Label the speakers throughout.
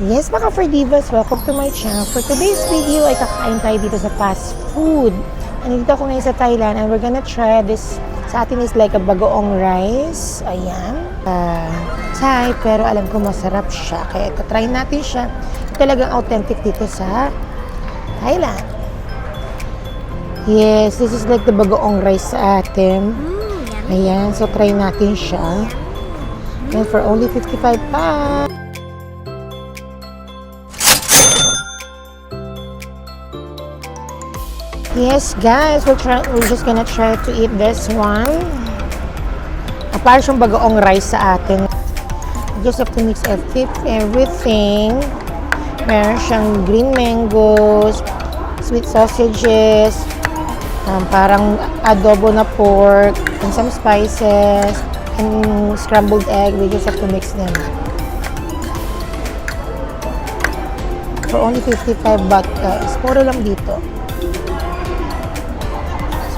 Speaker 1: Yes, mga for divas, welcome to my channel. For today's video ay kakain tayo dito sa fast food. Nandito ako ngayon sa Thailand and we're gonna try this. Sa atin is like a bagoong rice. Ayan. Thai, pero alam ko masarap siya. Kaya ito, try natin siya. Talagang authentic dito sa Thailand. Yes, this is like the bagoong rice sa atin. Ayan, so try natin siya. And for only 55 baht. Yes, guys, we're just gonna try to eat this one. Para siyang bagoong rice sa atin. You just have to mix everything. Meron siyang green mangoes, sweet sausages, parang adobo na pork, and some spices, and scrambled egg. We just have to mix them. For only 55 baht, guys. Puro lang dito.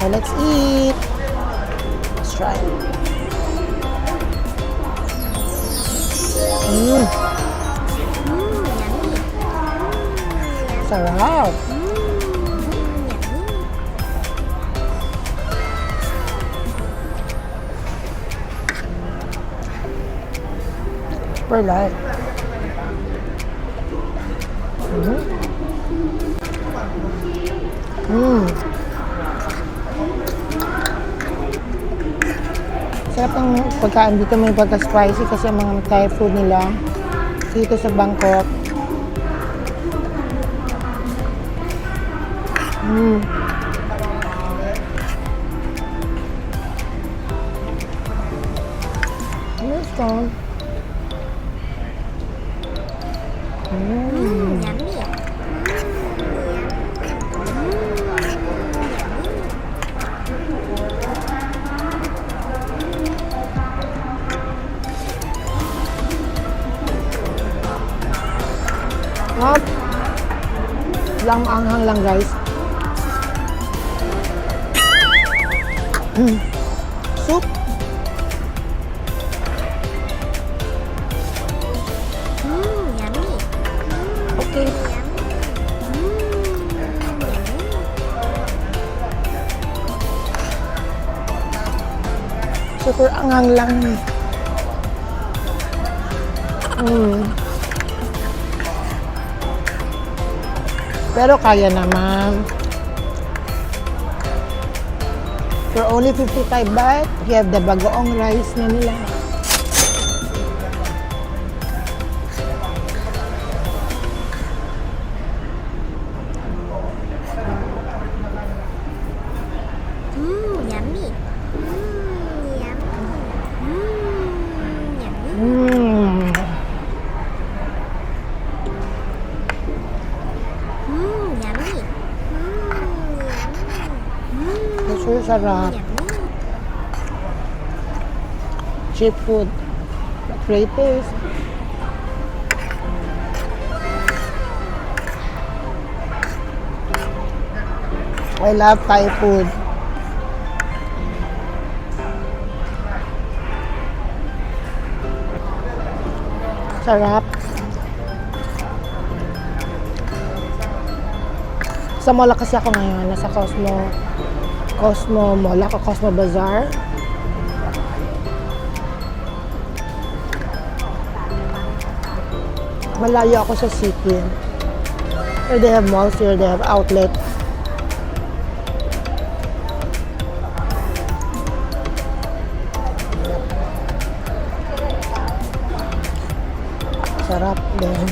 Speaker 1: So let's eat. Let's try. Sarap. Super light. Sarap ng pagkain dito, may pagka-spicy kasi ang mga Thai food nila dito sa Bangkok. Ano ito? Lang anghang lang, guys. Soup.
Speaker 2: Yummy.
Speaker 1: Okay. Super anghang lang. Pero kaya naman. For only 55 baht, you have the bagoong rice na nila.
Speaker 2: Yummy.
Speaker 1: So sarap. Cheap food. But great taste. I love Thai food. Sarap. Sa mall kasi ako ngayon. Nasa Cosmo Mall ako, Cosmo Bazaar. Malayo ako sa city. Here they have malls, here they have outlet. Sarap din.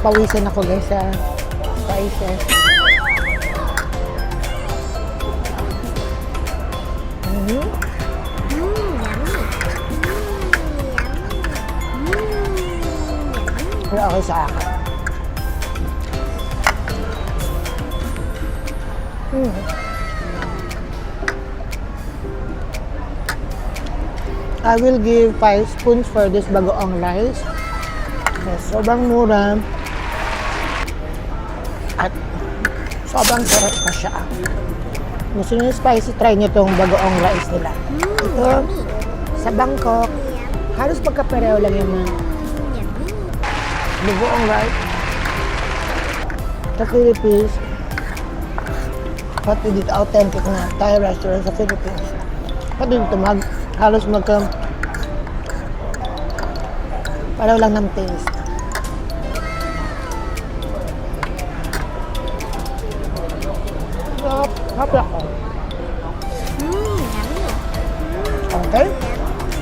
Speaker 1: Pawisan ako, guys, sa spices. Pero okay sa akin. I will give 5 spoons for this bagoong rice. So, sobrang mura. At sobrang sarap pa siya. Gusto nyo spicy, try nyo itong bagoong rice nila. Ito, sa Bangkok, halos pagkapareho lang yung mga bagoong rice. Sa Philippines, pati dito authentic na Thai restaurant sa Philippines. Pati dito halos pareho lang ng taste. Happy ako.
Speaker 2: Yummy.
Speaker 1: Okay?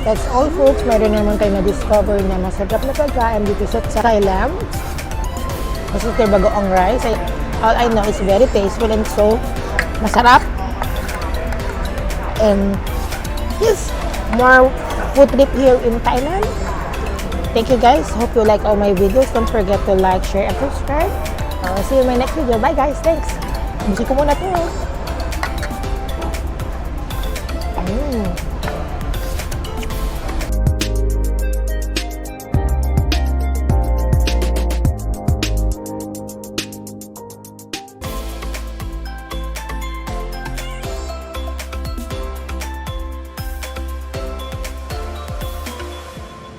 Speaker 1: That's all folks. Meron naman kayo na-discover na masarap na pagkain dito sa Thailand. Kasi ito yung bagoong rice. All I know is very tasteful and so masarap. And yes, more food trip here in Thailand. Thank you guys. Hope you like all my videos. Don't forget to like, share, and subscribe. See you in my next video. Bye guys. Thanks. Busy ko muna ito.